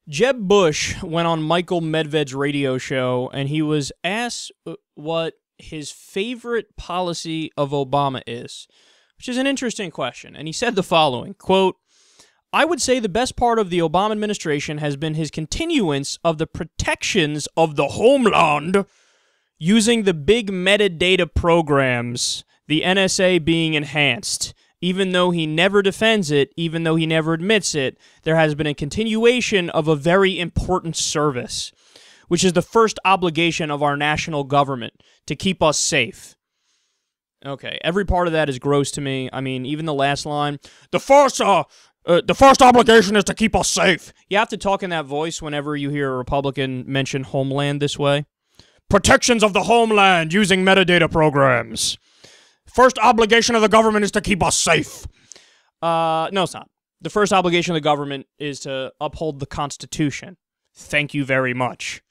Jeb Bush went on Michael Medved's radio show, and he was asked what his favorite policy of Obama is, which is an interesting question. And he said the following, quote, "I would say the best part of the Obama administration has been his continuance of the protections of the homeland using the big metadata programs, the NSA being enhanced. Even though he never defends it, even though he never admits it, there has been a continuation of a very important service, which is the first obligation of our national government, to keep us safe." Okay, every part of that is gross to me. I mean, even the last line, the first obligation is to keep us safe. You have to talk in that voice whenever you hear a Republican mention homeland this way. Protections of the homeland using metadata programs. First obligation of the government is to keep us safe. No, it's not. The first obligation of the government is to uphold the Constitution. Thank you very much.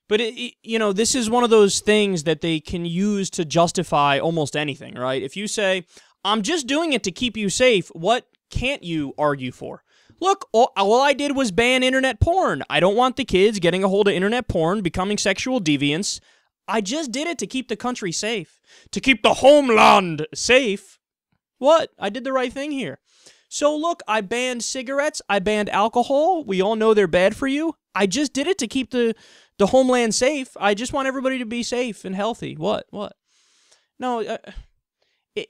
But, this is one of those things that they can use to justify almost anything, right? If you say, I'm just doing it to keep you safe, what can't you argue for? Look, all I did was ban internet porn. I don't want the kids getting a hold of internet porn, becoming sexual deviants. I just did it to keep the country safe. To keep the homeland safe. What? I did the right thing here. So look, I banned cigarettes. I banned alcohol. We all know they're bad for you. I just did it to keep the homeland safe. I just want everybody to be safe and healthy. What? No,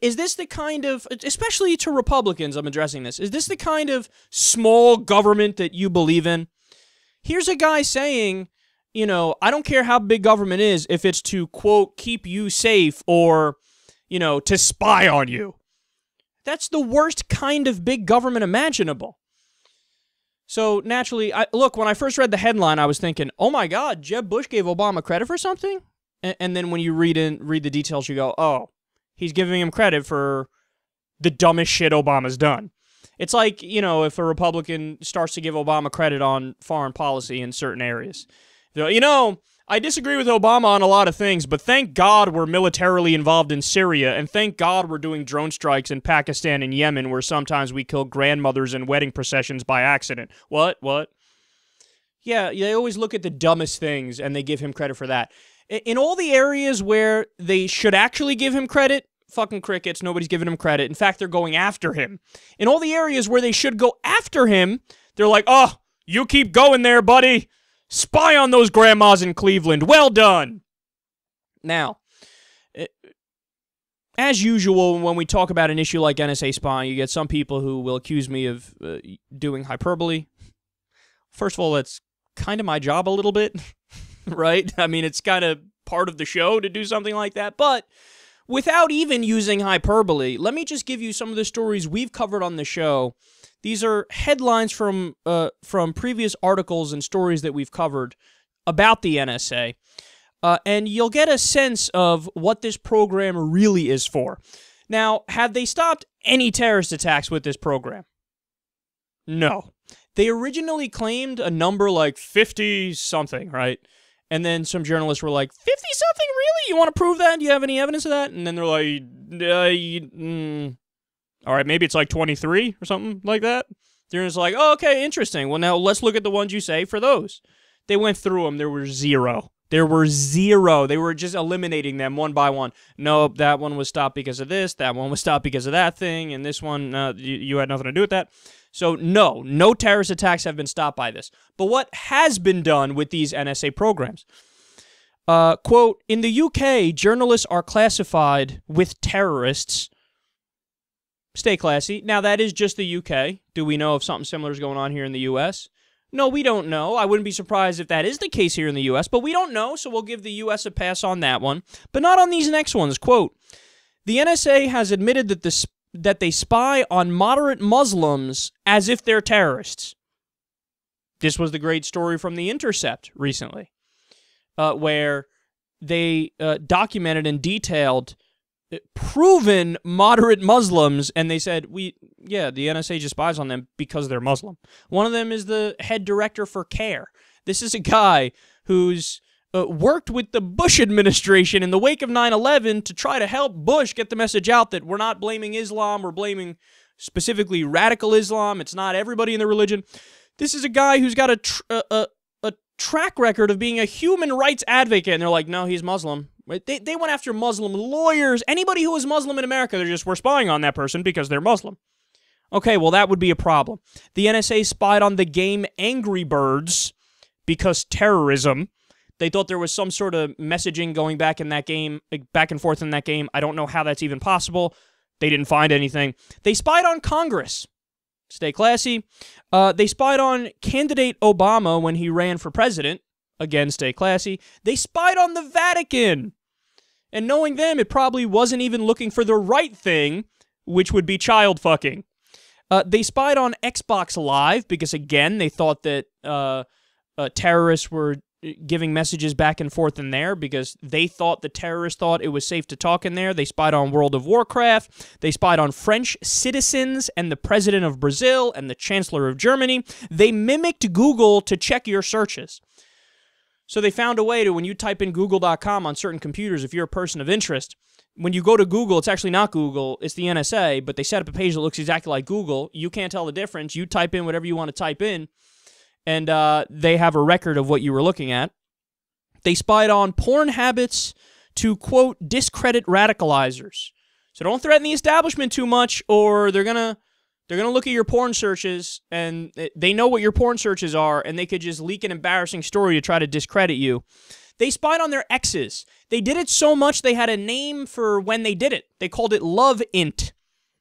is this the kind of, especially to Republicans, I'm addressing this, is this the kind of small government that you believe in? Here's a guy saying, I don't care how big government is if it's to, quote, keep you safe or, to spy on you. That's the worst kind of big government imaginable. So, naturally, look, when I first read the headline, I was thinking, oh my God, Jeb Bush gave Obama credit for something? And then when you read the details, you go, oh, he's giving him credit for the dumbest shit Obama's done. It's like, if a Republican starts to give Obama credit on foreign policy in certain areas. I disagree with Obama on a lot of things, but thank God we're militarily involved in Syria, and thank God we're doing drone strikes in Pakistan and Yemen, where sometimes we kill grandmothers in wedding processions by accident. What? Yeah, they always look at the dumbest things, and they give him credit for that. In all the areas where they should actually give him credit, fucking crickets, nobody's giving him credit. In fact, they're going after him. In all the areas where they should go after him, they're like, oh, you keep going there, buddy. Spy on those grandmas in Cleveland. Well done. Now, as usual, when we talk about an issue like NSA spying, you get some people who will accuse me of doing hyperbole. First of all, that's kind of my job a little bit, right? I mean, it's kind of part of the show to do something like that. But without even using hyperbole, let me just give you some of the stories we've covered on the show. These are headlines from previous articles and stories that we've covered about the NSA, and you'll get a sense of what this program really is for. Now, have they stopped any terrorist attacks with this program? No. They originally claimed a number like 50-something, right? And then some journalists were like, 50-something? Really? You want to prove that? Do you have any evidence of that? And then they're like, all right, maybe it's like 23 or something like that. They're just like, oh, okay, interesting. Well, now let's look at the ones you say for those. They went through them. There were zero. They were just eliminating them one by one. Nope, that one was stopped because of this. That one was stopped because of that thing. And this one, you had nothing to do with that. So no terrorist attacks have been stopped by this. But what has been done with these NSA programs? Quote, in the UK, journalists are classified with terrorists. Stay classy. Now, that is just the UK. Do we know if something similar is going on here in the US? No, we don't know. I wouldn't be surprised if that is the case here in the US, but we don't know, so we'll give the US a pass on that one. But not on these next ones. Quote, the NSA has admitted that they spy on moderate Muslims as if they're terrorists. This was the great story from The Intercept recently, where they documented and detailed proven moderate Muslims, and they said, the NSA just spies on them because they're Muslim. One of them is the head director for CARE. This is a guy who's worked with the Bush administration in the wake of 9/11 to try to help Bush get the message out that we're not blaming Islam, we're blaming specifically radical Islam, it's not everybody in the religion. This is a guy who's got a track record of being a human rights advocate, and they're like, no, he's Muslim. They went after Muslim lawyers. Anybody who is Muslim in America, we're spying on that person because they're Muslim. Okay, well, that would be a problem. The NSA spied on the game Angry Birds because terrorism. They thought there was some sort of messaging going back in that game, back and forth in that game. I don't know how that's even possible. They didn't find anything. They spied on Congress. Stay classy. They spied on candidate Obama when he ran for president. Again, stay classy. They spied on the Vatican. And knowing them, it probably wasn't even looking for the right thing, which would be child fucking. They spied on Xbox Live because, again, they thought that terrorists were giving messages back and forth in there because they thought the terrorists thought it was safe to talk in there. They spied on World of Warcraft. They spied on French citizens and the president of Brazil and the chancellor of Germany. They mimicked Google to check your searches. So they found a way to, when you type in google.com on certain computers, if you're a person of interest, when you go to Google, it's actually not Google, it's the NSA, but they set up a page that looks exactly like Google. You can't tell the difference. You type in whatever you want to type in, and they have a record of what you were looking at. They spied on porn habits to, quote, discredit radicalizers. So don't threaten the establishment too much, or they're gonna look at your porn searches, and they know what your porn searches are, and they could just leak an embarrassing story to try to discredit you. They spied on their exes. They did it so much they had a name for when they did it. They called it Love Int.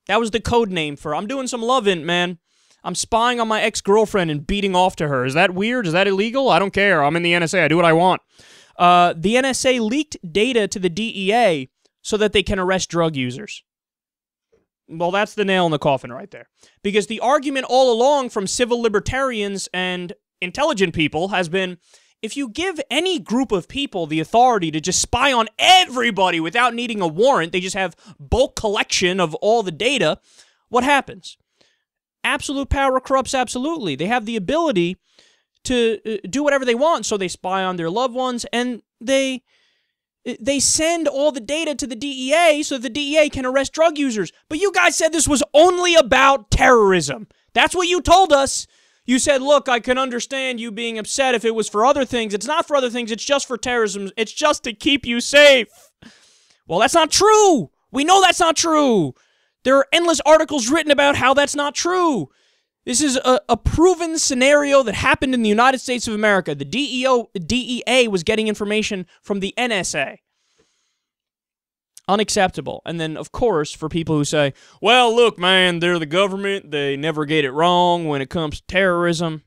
That was the code name for, I'm doing some Love Int, man. I'm spying on my ex-girlfriend and beating off to her. Is that weird? Is that illegal? I don't care. I'm in the NSA. I do what I want. The NSA leaked data to the DEA so that they can arrest drug users. Well, that's the nail in the coffin right there. Because the argument all along from civil libertarians and intelligent people has been, if you give any group of people the authority to just spy on everybody without needing a warrant, they just have bulk collection of all the data, what happens? Absolute power corrupts absolutely. They have the ability to do whatever they want, so they spy on their loved ones, and they send all the data to the DEA so the DEA can arrest drug users. But you guys said this was only about terrorism. That's what you told us. You said, look, I can understand you being upset if it was for other things. It's not for other things. It's just for terrorism. It's just to keep you safe. Well, that's not true. We know that's not true. There are endless articles written about how that's not true. This is a proven scenario that happened in the United States of America. The DEA was getting information from the NSA. Unacceptable. And then, of course, for people who say, well, look, man, they're the government. They never get it wrong when it comes to terrorism.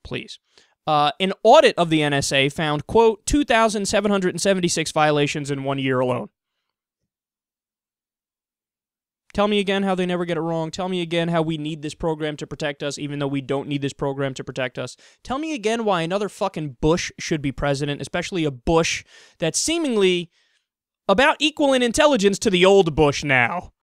Please. An audit of the NSA found, quote, 2,776 violations in 1 year alone. Tell me again how they never get it wrong. Tell me again how we need this program to protect us, even though we don't need this program to protect us. Tell me again why another fucking Bush should be president, especially a Bush that's seemingly about equal in intelligence to the old Bush now.